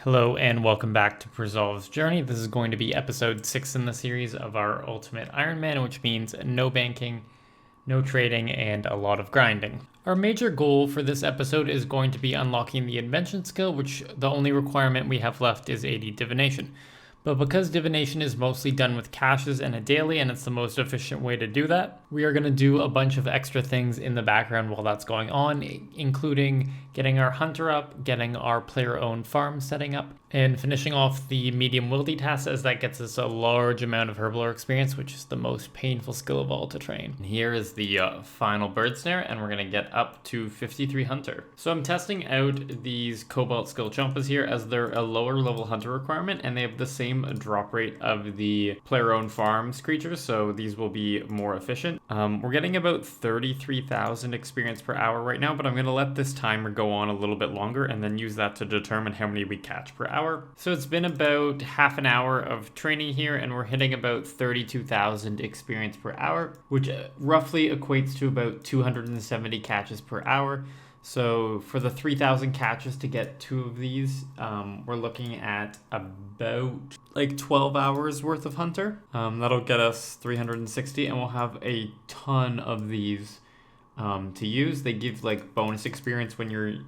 Hello and welcome back to Presolve's Journey. This is going to be episode 6 in the series of our Ultimate Ironman, which means no banking, no trading, and a lot of grinding. Our major goal for this episode is going to be unlocking the Invention skill, which the only requirement we have left is AD Divination. But because Divination is mostly done with caches and a daily, and it's the most efficient way to do that, we are going to do a bunch of extra things in the background while that's going on, including getting our hunter up, getting our player-owned farm setting up, and finishing off the medium wildy task, as that gets us a large amount of herblore experience, which is the most painful skill of all to train. And here is the final bird snare, and we're going to get up to 53 hunter. So I'm testing out these cobalt skill chompas here, as they're a lower level hunter requirement, and they have the same drop rate of the player-owned farms creatures, so these will be more efficient. We're getting about 33,000 experience per hour right now, but I'm going to let this timer go on a little bit longer and then use that to determine how many we catch per hour. So it's been about half an hour of training here, and we're hitting about 32,000 experience per hour, which roughly equates to about 270 catches per hour. So for the 3,000 catches to get 2 of these, we're looking at about like 12 hours worth of hunter. That'll get us 360, and we'll have a ton of these to use. They give like bonus experience when you're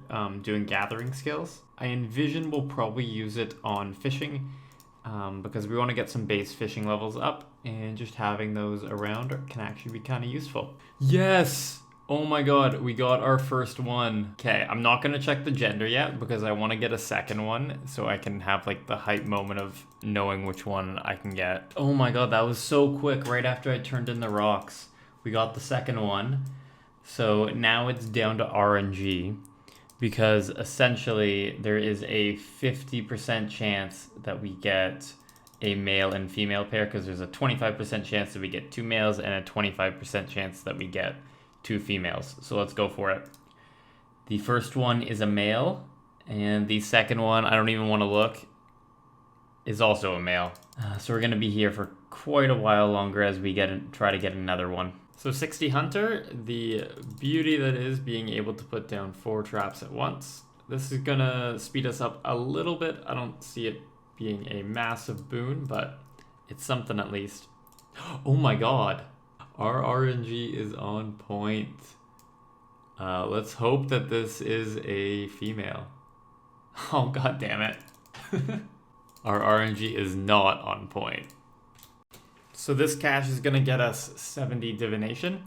doing gathering skills. I envision we'll probably use it on fishing because we want to get some base fishing levels up, and just having those around can actually be kind of useful. Yes! Oh my god, we got our first one. Okay, I'm not going to check the gender yet because I want to get a second one so I can have like the hype moment of knowing which one I can get. Oh my god, that was so quick. Right after I turned in the rocks, we got the second one. So now it's down to RNG, because essentially there is a 50% chance that we get a male and female pair, because there's a 25% chance that we get 2 males and a 25% chance that we get 2 females. So let's go for it. The first one is a male, and the second one, I don't even want to look, is also a male. So we're going to be here for quite a while longer as we try to get another one. So 60 hunter, the beauty that is being able to put down 4 traps at once. This is going to speed us up a little bit. I don't see it being a massive boon, but it's something at least. Oh my god. Our RNG is on point. Let's hope that this is a female. Oh, god damn it. Our RNG is not on point. So this cache is going to get us 70 Divination.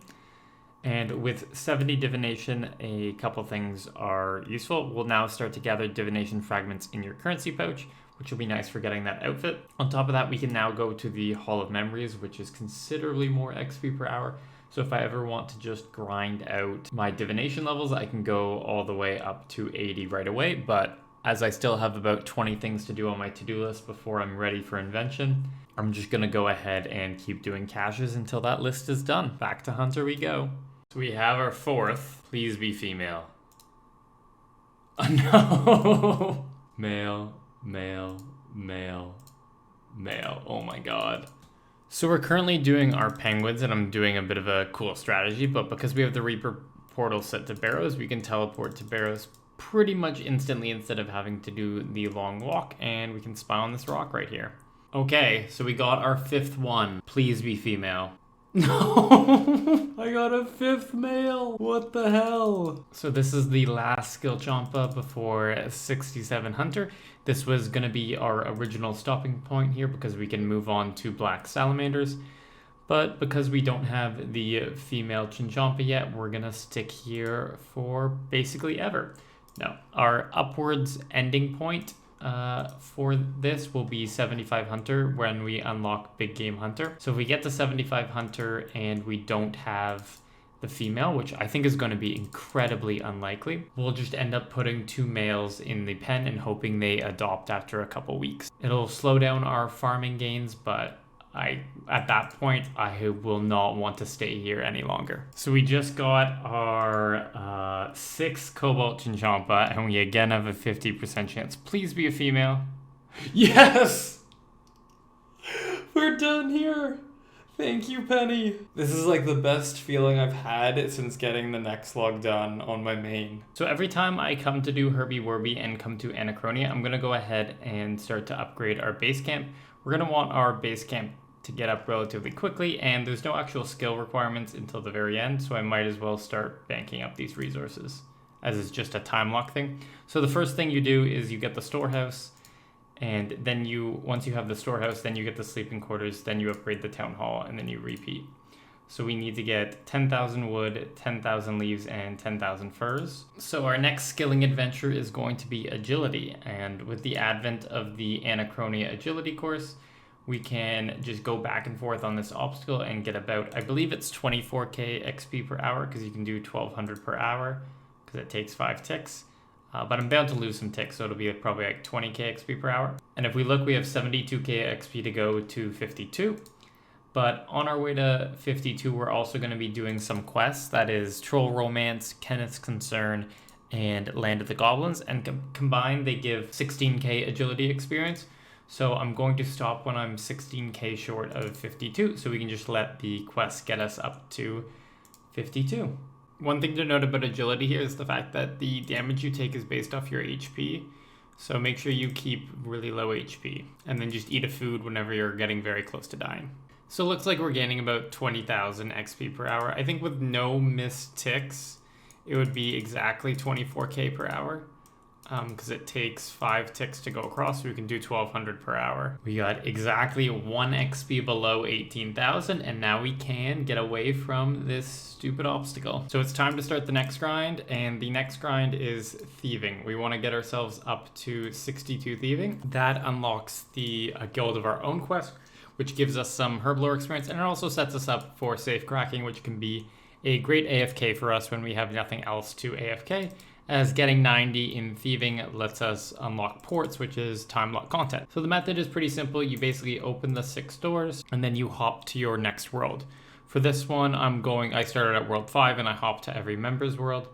And with 70 Divination, a couple things are useful. We'll now start to gather Divination fragments in your currency pouch, which will be nice for getting that outfit. On top of that, we can now go to the Hall of Memories, which is considerably more XP per hour. So if I ever want to just grind out my divination levels, I can go all the way up to 80 right away. But as I still have about 20 things to do on my to-do list before I'm ready for Invention, I'm just gonna go ahead and keep doing caches until that list is done. Back to Hunter we go. So we have our 4th. Please be female. Oh no! Male. Male, male, male. Oh my god. So we're currently doing our penguins, and I'm doing a bit of a cool strategy, but because we have the Reaper portal set to Barrows, we can teleport to Barrows pretty much instantly instead of having to do the long walk, and we can spy on this rock right here. Okay, so we got our 5th one. Please be female. No, I got a 5th male. What the hell? So this is the last skill champa before 67 hunter. This was going to be our original stopping point here because we can move on to black salamanders. But because we don't have the female chinchampa yet, we're going to stick here for basically ever. No, our upwards ending point for this will be 75 hunter when we unlock big game hunter. So if we get to 75 hunter and we don't have the female, which I think is going to be incredibly unlikely, we'll just end up putting 2 males in the pen and hoping they adopt after a couple weeks. It'll slow down our farming gains, but at that point, I will not want to stay here any longer. So we just got our 6th Cobalt Chinchampa, and we again have a 50% chance. Please be a female. Yes! We're done here! Thank you, Penny. This is like the best feeling I've had since getting the next slug done on my main. So every time I come to do Herbie Warby and come to Anachronia, I'm gonna go ahead and start to upgrade our base camp. We're gonna want our base camp to get up relatively quickly, and there's no actual skill requirements until the very end, so I might as well start banking up these resources, as it's just a time lock thing. So the first thing you do is you get the storehouse, and then once you have the storehouse, then you get the sleeping quarters, then you upgrade the town hall, and then you repeat. So we need to get 10,000 wood, 10,000 leaves, and 10,000 furs. So our next skilling adventure is going to be agility, and with the advent of the Anachronia agility course, we can just go back and forth on this obstacle and get about, I believe it's 24k XP per hour, because you can do 1200 per hour, because it takes 5 ticks. But I'm bound to lose some ticks, so it'll be probably like 20k XP per hour. And if we look, we have 72k XP to go to 52. But on our way to 52, we're also going to be doing some quests. That is Troll Romance, Kenneth's Concern, and Land of the Goblins. And combined, they give 16k agility experience. So I'm going to stop when I'm 16k short of 52, so we can just let the quests get us up to 52. One thing to note about agility here is the fact that the damage you take is based off your HP. So make sure you keep really low HP and then just eat a food whenever you're getting very close to dying. So it looks like we're gaining about 20,000 XP per hour. I think with no missed ticks, it would be exactly 24k per hour. Because it takes 5 ticks to go across, so we can do 1200 per hour. We got exactly 1 XP below 18,000, and now we can get away from this stupid obstacle. So it's time to start the next grind, and the next grind is Thieving. We want to get ourselves up to 62 Thieving. That unlocks the Guild of Our Own quest, which gives us some herblore experience, and it also sets us up for safe cracking, which can be a great AFK for us when we have nothing else to AFK. As getting 90 in Thieving lets us unlock ports, which is time lock content. So the method is pretty simple. You basically open the 6 doors and then you hop to your next world. For this one, I started at world 5 and I hop to every member's world.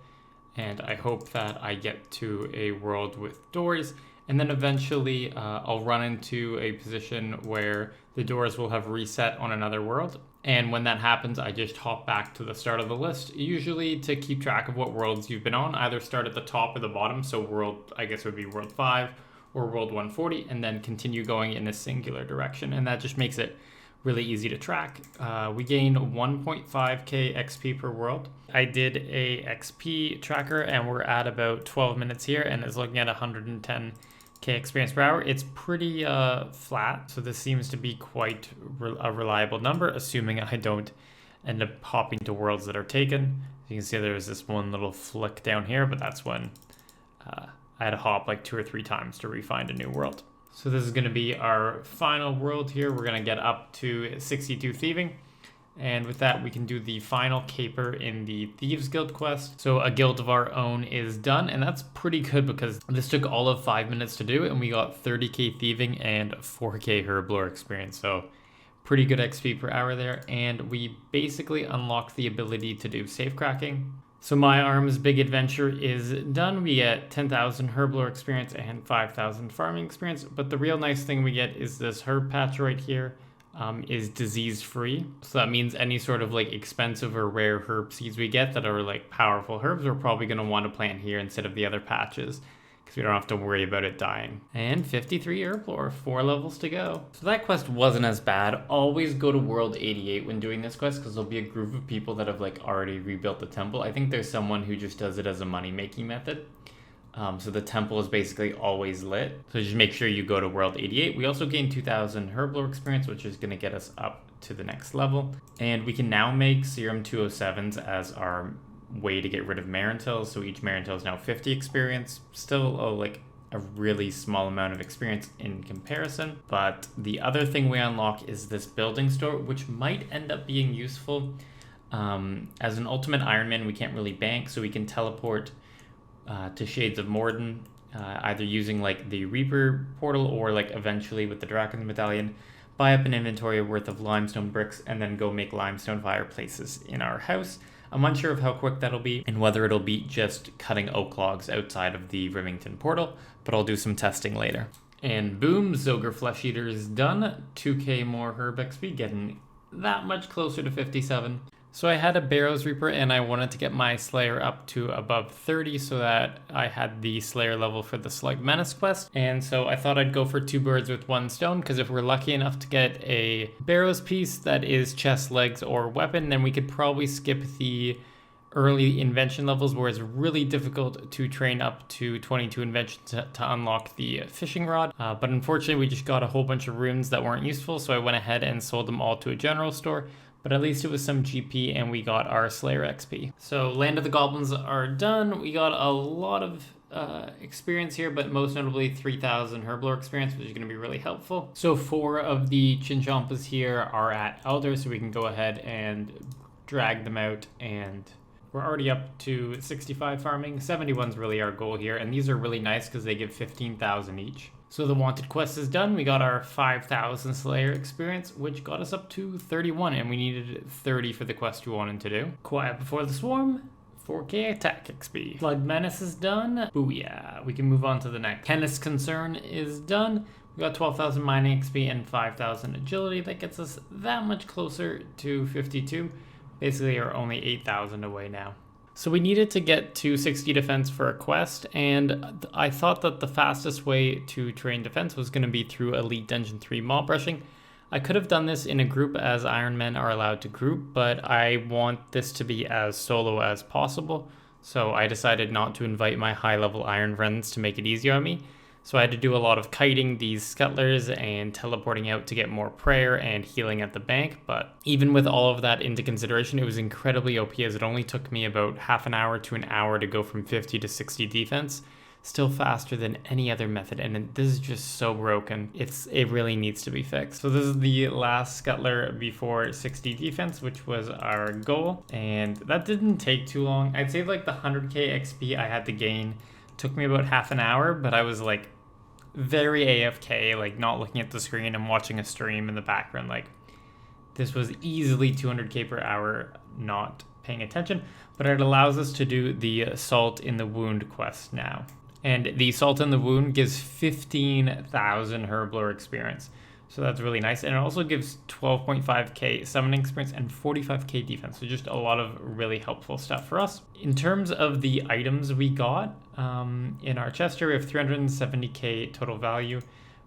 And I hope that I get to a world with doors. And then eventually I'll run into a position where the doors will have reset on another world. And when that happens, I just hop back to the start of the list, usually to keep track of what worlds you've been on. Either start at the top or the bottom, so world, I guess would be world 5 or world 140, and then continue going in a singular direction. And that just makes it really easy to track. We gain 1.5k XP per world. I did a XP tracker, and we're at about 12 minutes here, and it's looking at 110k experience per hour. It's pretty flat, so this seems to be quite a reliable number, assuming I don't end up hopping to worlds that are taken. You can see there's this one little flick down here, but that's when I had to hop like 2 or 3 times to re-find a new world. So this is going to be our final world here. We're going to get up to 62 Thieving. And with that, we can do the final caper in the Thieves Guild quest. So a Guild of Our Own is done, and that's pretty good because this took all of 5 minutes to do, and we got 30k Thieving and 4k Herblore experience. So pretty good XP per hour there, and we basically unlocked the ability to do safe cracking. So my arm's big adventure is done. We get 10,000 Herblore experience and 5,000 farming experience, but the real nice thing we get is this herb patch right here. Is disease free. So that means any sort of like expensive or rare herb seeds we get that are like powerful herbs, we're probably going to want to plant here instead of the other patches because we don't have to worry about it dying. And 53 herb lore, 4 levels to go. So that quest wasn't as bad. Always go to world 88 when doing this quest because there'll be a group of people that have like already rebuilt the temple. I think there's someone who just does it as a money making method. So the temple is basically always lit. So just make sure you go to world 88. We also gain 2,000 herblore experience, which is going to get us up to the next level. And we can now make serum 207s as our way to get rid of Marintil. So each Marintil is now 50 experience. Still like a really small amount of experience in comparison. But the other thing we unlock is this building store, which might end up being useful. As an ultimate Ironman, we can't really bank, so we can teleport to Shades of Morden, either using like the Reaper portal or like eventually with the Draken's Medallion, buy up an inventory worth of limestone bricks and then go make limestone fireplaces in our house. I'm unsure of how quick that'll be and whether it'll be just cutting oak logs outside of the Rivington portal, but I'll do some testing later. And boom, Zogre Flesh Eater is done. 2k more herb XP, getting that much closer to 57. So I had a Barrows Reaper and I wanted to get my Slayer up to above 30 so that I had the Slayer level for the Slug Menace quest. And so I thought I'd go for 2 birds with 1 stone, because if we're lucky enough to get a Barrows piece that is chest, legs, or weapon, then we could probably skip the early invention levels where it's really difficult to train up to 22 invention to unlock the fishing rod. But unfortunately we just got a whole bunch of runes that weren't useful, so I went ahead and sold them all to a general store. But at least it was some GP and we got our Slayer XP. So Land of the Goblins are done. We got a lot of experience here, but most notably 3,000 Herblore experience, which is going to be really helpful. So 4 of the Chinchampas here are at Elder, so we can go ahead and drag them out, and we're already up to 65 farming. 71's really our goal here, and these are really nice because they give 15,000 each. So the wanted quest is done. We got our 5,000 Slayer experience, which got us up to 31, and we needed 30 for the quest we wanted to do. Quiet Before the Swarm, 4k attack XP. Flood Menace is done. Booyah. We can move on to the next. Tennis Concern is done. We got 12,000 mining XP and 5,000 agility. That gets us that much closer to 52. Basically, are only 8,000 away now. So we needed to get to 60 defense for a quest, and I thought that the fastest way to train defense was going to be through Elite Dungeon 3 mob rushing. I could have done this in a group, as Ironmen are allowed to group, but I want this to be as solo as possible, so I decided not to invite my high-level Iron friends to make it easier on me. So I had to do a lot of kiting these scuttlers and teleporting out to get more prayer and healing at the bank, but even with all of that into consideration, it was incredibly OP, as it only took me about half an hour to an hour to go from 50 to 60 defense. Still faster than any other method, and this is just so broken. It really needs to be fixed. So this is the last scuttler before 60 defense, which was our goal, and that didn't take too long. I'd say like the 100k XP I had to gain took me about half an hour, but I was like very AFK, like not looking at the screen and watching a stream in the background. Like this was easily 200k per hour not paying attention, but it allows us to do the Salt in the Wound quest now. And the Salt in the Wound gives 15,000 Herblore experience. So that's really nice. And it also gives 12.5k summoning experience and 45k defense. So just a lot of really helpful stuff for us. In terms of the items we got in our chest here, we have 370k total value.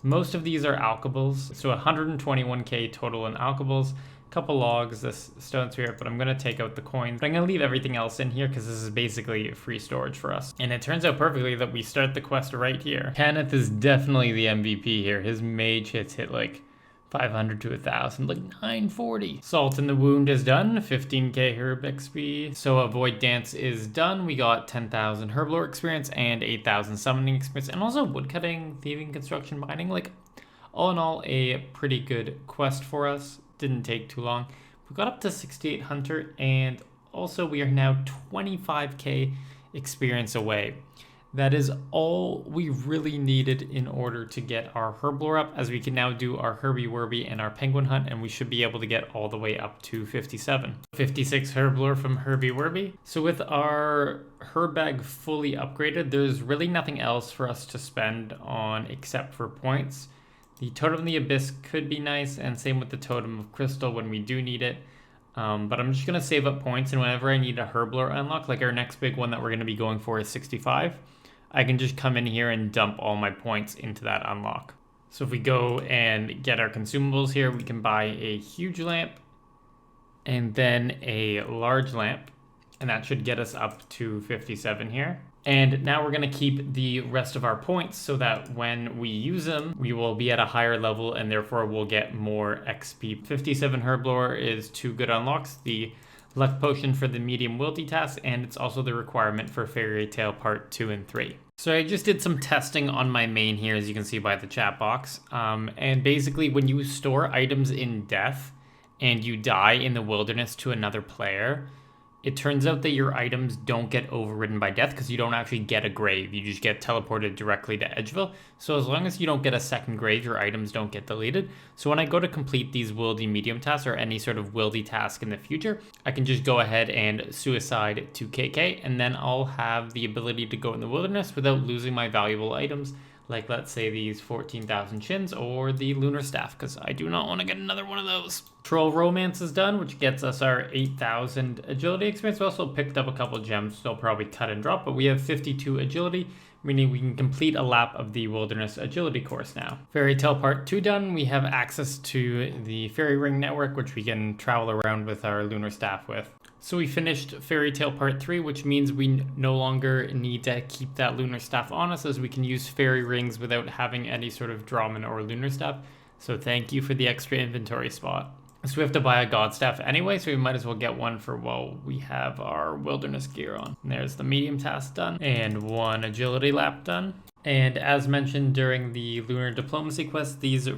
Most of these are alchables. So 121k total in alchables. Couple logs, this stone sphere, but I'm going to take out the coins. But I'm going to leave everything else in here because this is basically free storage for us. And it turns out perfectly that we start the quest right here. Kenneth is definitely the MVP here. His mage hits hit like 500 to 1,000, like 940. Salt in the Wound is done, 15k herb XP. So Avoid Dance is done. We got 10,000 herblore experience and 8,000 summoning experience, and also woodcutting, thieving, construction, mining. Like all in all, a pretty good quest for us. Didn't take too long. We got up to 68 hunter, and also we are now 25k experience away. That is all we really needed in order to get our herblore up, as we can now do our Herbie Werby and our penguin hunt, and we should be able to get all the way up to 57. 56 herblore from Herbie Werby. So with our herb bag fully upgraded, there's really nothing else for us to spend on except for points. The Totem of the Abyss could be nice, and same with the Totem of Crystal when we do need it. But I'm just going to save up points, and whenever I need a herblore unlock, like our next big one that we're going to be going for is 65, I can just come in here and dump all my points into that unlock. So if we go and get our consumables here, we can buy a huge lamp and then a large lamp, and that should get us up to 57 here. And now we're going to keep the rest of our points so that when we use them, we will be at a higher level, and therefore we'll get more XP. 57 herblore is 2 good unlocks. The luck potion for the medium wildy task, and it's also the requirement for Fairy Tale Part 2 and 3. So I just did some testing on my main here, as you can see by the chat box. And basically when you store items in death and you die in the wilderness to another player, it turns out that your items don't get overridden by death because you don't actually get a grave. You just get teleported directly to Edgeville. So as long as you don't get a second grave, your items don't get deleted. So when I go to complete these wildy medium tasks or any sort of wildy task in the future, I can just go ahead and suicide to KK, and then I'll have the ability to go in the wilderness without losing my valuable items like let's say these 14,000 chins or the lunar staff, because I do not want to get another one of those. Troll romance is done, which gets us our 8,000 agility experience. We also picked up a couple gems, so I'll probably cut and drop, but we have 52 agility, meaning we can complete a lap of the wilderness agility course now. Fairy Tale Part 2 done. We have access to the fairy ring network, which we can travel around with our lunar staff with. So we finished Fairy Tale Part 3, which means we no longer need to keep that lunar staff on us, as we can use fairy rings without having any sort of Drawman or lunar staff. So thank you for the extra inventory spot. So we have to buy a god staff anyway, so we might as well get one for while we have our wilderness gear on. And there's the medium task done, and one agility lap done. And as mentioned during the lunar diplomacy quest, these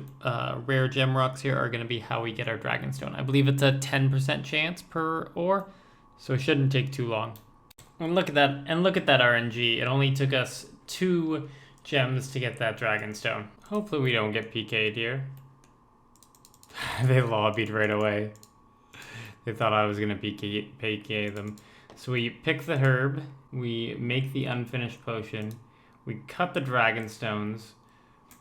rare gem rocks here are going to be how we get our dragonstone. I believe it's a 10% chance per ore, so it shouldn't take too long. And look at that, RNG. It only took us 2 gems to get that dragonstone. Hopefully we don't get PK'd here. They lobbied right away. They thought I was going to PK them. So we pick the herb, we make the unfinished potion, we cut the dragonstones,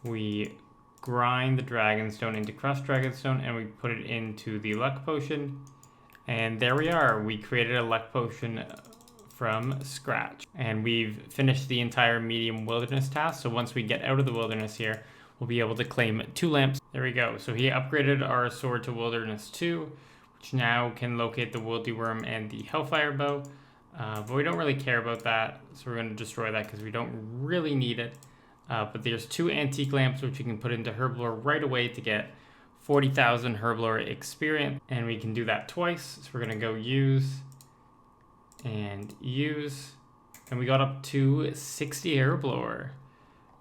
we grind the dragonstone into crushed dragonstone, and we put it into the luck potion. And there we are. We created a luck potion from scratch. And we've finished the entire medium wilderness task. So once we get out of the wilderness here, we'll be able to claim 2 lamps. There we go. So he upgraded our sword to wilderness 2, which now can locate the wildy worm and the hellfire bow. But we don't really care about that, so we're going to destroy that because we don't really need it. But there's 2 antique lamps which we can put into herblore right away to get 40,000 herblore experience, and we can do that twice. So we're going to go use, and we got up to 60 herblore.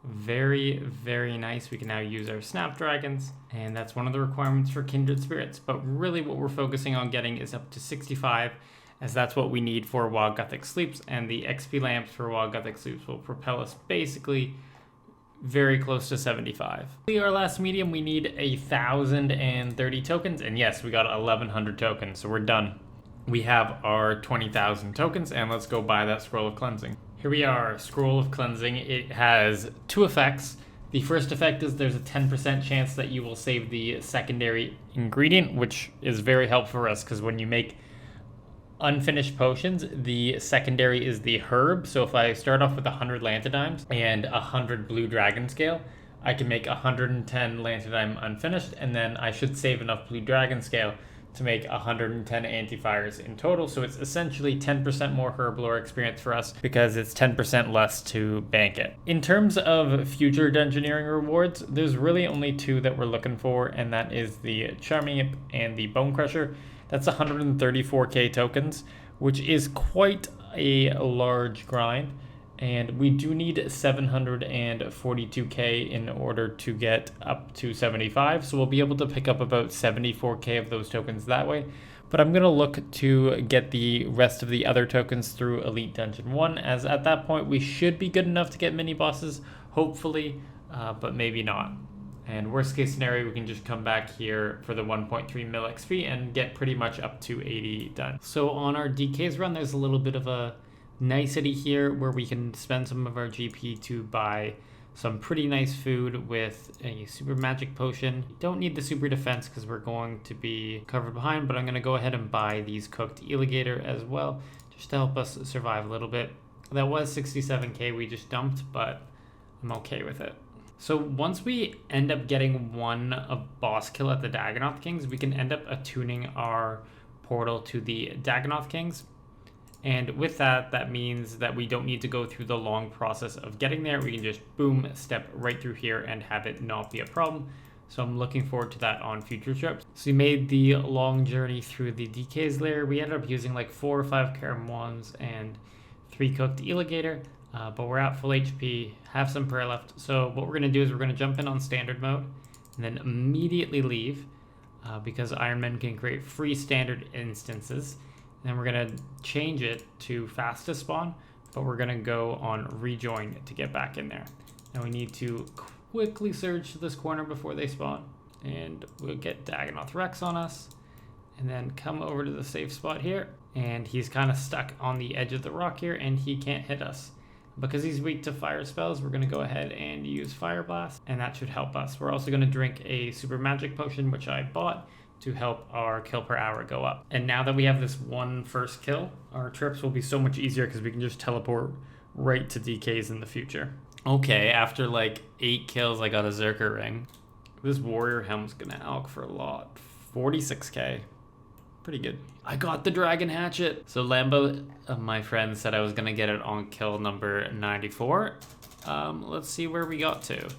Very, very nice. We can now use our snapdragons, and that's one of the requirements for kindred spirits. But really what we're focusing on getting is up to 65, as that's what we need for Wild Gothic Sleeps, and the XP lamps for Wild Gothic Sleeps will propel us basically very close to 75. Our last medium, we need 1,030 tokens, and yes, we got 1,100 tokens, so we're done. We have our 20,000 tokens, and let's go buy that Scroll of Cleansing. Here we are, Scroll of Cleansing. It has 2 effects. The first effect is there's a 10% chance that you will save the secondary ingredient, which is very helpful for us because when you make unfinished potions, the secondary is the herb. So if I start off with 100 lantidimes and 100 blue dragon scale, I can make 110 lantidime unfinished, and then I should save enough blue dragon scale to make 110 anti-fires in total. So it's essentially 10% more herblore experience for us because it's 10% less to bank it. In terms of future dungeoneering rewards, there's really only 2 that we're looking for, and that is the Charming Imp and the Bone Crusher. That's 134k tokens, which is quite a large grind, and we do need 742k in order to get up to 75, so we'll be able to pick up about 74k of those tokens that way. But I'm going to look to get the rest of the other tokens through Elite Dungeon 1, as at that point we should be good enough to get mini bosses, hopefully, but maybe not. And worst case scenario, we can just come back here for the 1.3 mil XP and get pretty much up to 80 done. So on our DK's run, there's a little bit of a nicety here where we can spend some of our GP to buy some pretty nice food with a super magic potion. Don't need the super defense because we're going to be covered behind, but I'm going to go ahead and buy these cooked alligator as well, just to help us survive a little bit. That was 67k we just dumped, but I'm okay with it. So once we end up getting a boss kill at the Dagonoth Kings, we can end up attuning our portal to the Dagonoth Kings. And with that, that means that we don't need to go through the long process of getting there. We can just boom, step right through here and have it not be a problem. So I'm looking forward to that on future trips. So we made the long journey through the DK's lair. We ended up using like 4 or 5 Karamwans and 3 cooked alligator. But we're at full HP, have some prayer left. So what we're going to do is we're going to jump in on standard mode and then immediately leave because Ironman can create free standard instances. And then we're going to change it to fastest spawn, but we're going to go on rejoin to get back in there. Now we need to quickly surge to this corner before they spawn, and we'll get Dagonoth Rex on us, and then come over to the safe spot here. And he's kind of stuck on the edge of the rock here, and he can't hit us. Because he's weak to fire spells, we're going to go ahead and use Fire Blast, and that should help us. We're also going to drink a super magic potion, which I bought to help our kill per hour go up. And now that we have this one first kill, our trips will be so much easier because we can just teleport right to DKs in the future. Okay, after like 8 kills, I got a Zerker ring. This warrior helm's gonna alch for a lot. 46k. Pretty good. I got the dragon hatchet. So Lambo, my friend, said I was gonna get it on kill number 94. Let's see where we got to.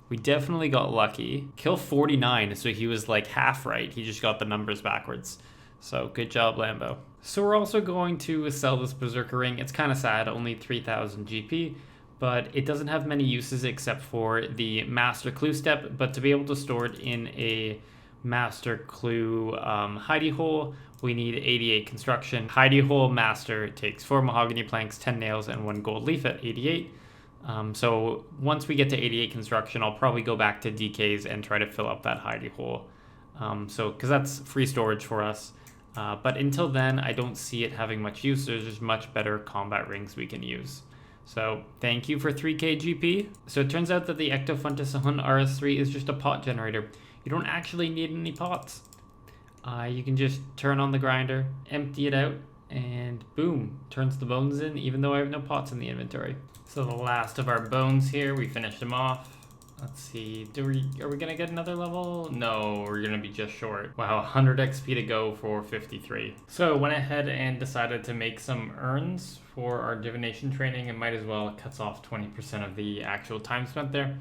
We definitely got lucky. Kill 49, so he was like half right. He just got the numbers backwards. So good job, Lambo. So we're also going to sell this Berserker ring. It's kind of sad, only 3,000 GP, but it doesn't have many uses except for the Master Clue step, but to be able to store it in a Master Clue hidey hole, we need 88 construction. Hidey hole master takes 4 mahogany planks, 10 nails, and 1 gold leaf at 88. So once we get to 88 construction, I'll probably go back to DKs and try to fill up that hidey hole. Because that's free storage for us. But until then, I don't see it having much use. There's just much better combat rings we can use. So thank you for 3k GP. So it turns out that the Ectofuntus Hun RS3 is just a pot generator. You don't actually need any pots. You can just turn on the grinder, empty it out, and boom, turns the bones in, even though I have no pots in the inventory. So the last of our bones here, we finished them off. Let's see, are we gonna get another level? No, we're gonna be just short. Wow, 100 XP to go for 53. So I went ahead and decided to make some urns for our divination training, and might as well, it cuts off 20% of the actual time spent there.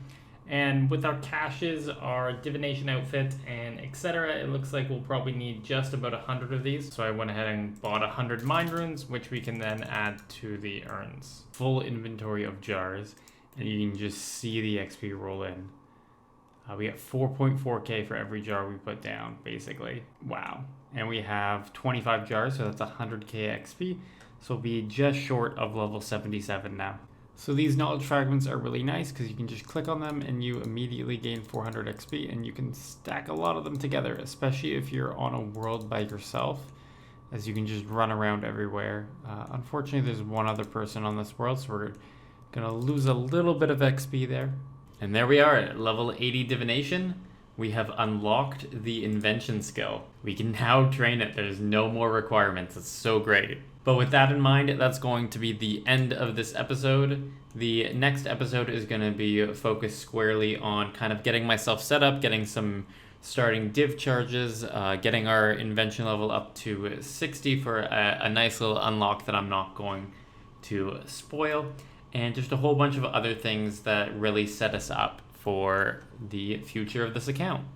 And with our caches, our divination outfit, and etc., it looks like we'll probably need just about 100 of these. So I went ahead and bought 100 mind runes, which we can then add to the urns. Full inventory of jars, and you can just see the XP roll in. We get 4.4k for every jar we put down, basically. Wow. And we have 25 jars, so that's 100k XP. So we'll be just short of level 77 now. So these knowledge fragments are really nice because you can just click on them and you immediately gain 400 XP, and you can stack a lot of them together, especially if you're on a world by yourself, as you can just run around everywhere. Unfortunately, there's one other person on this world, so we're gonna lose a little bit of XP there. And there we are at level 80 divination. We have unlocked the invention skill. We can now train it. There's no more requirements. It's so great. But with that in mind, that's going to be the end of this episode. The next episode is going to be focused squarely on kind of getting myself set up, getting some starting div charges, getting our invention level up to 60 for a nice little unlock that I'm not going to spoil, and just a whole bunch of other things that really set us up for the future of this account.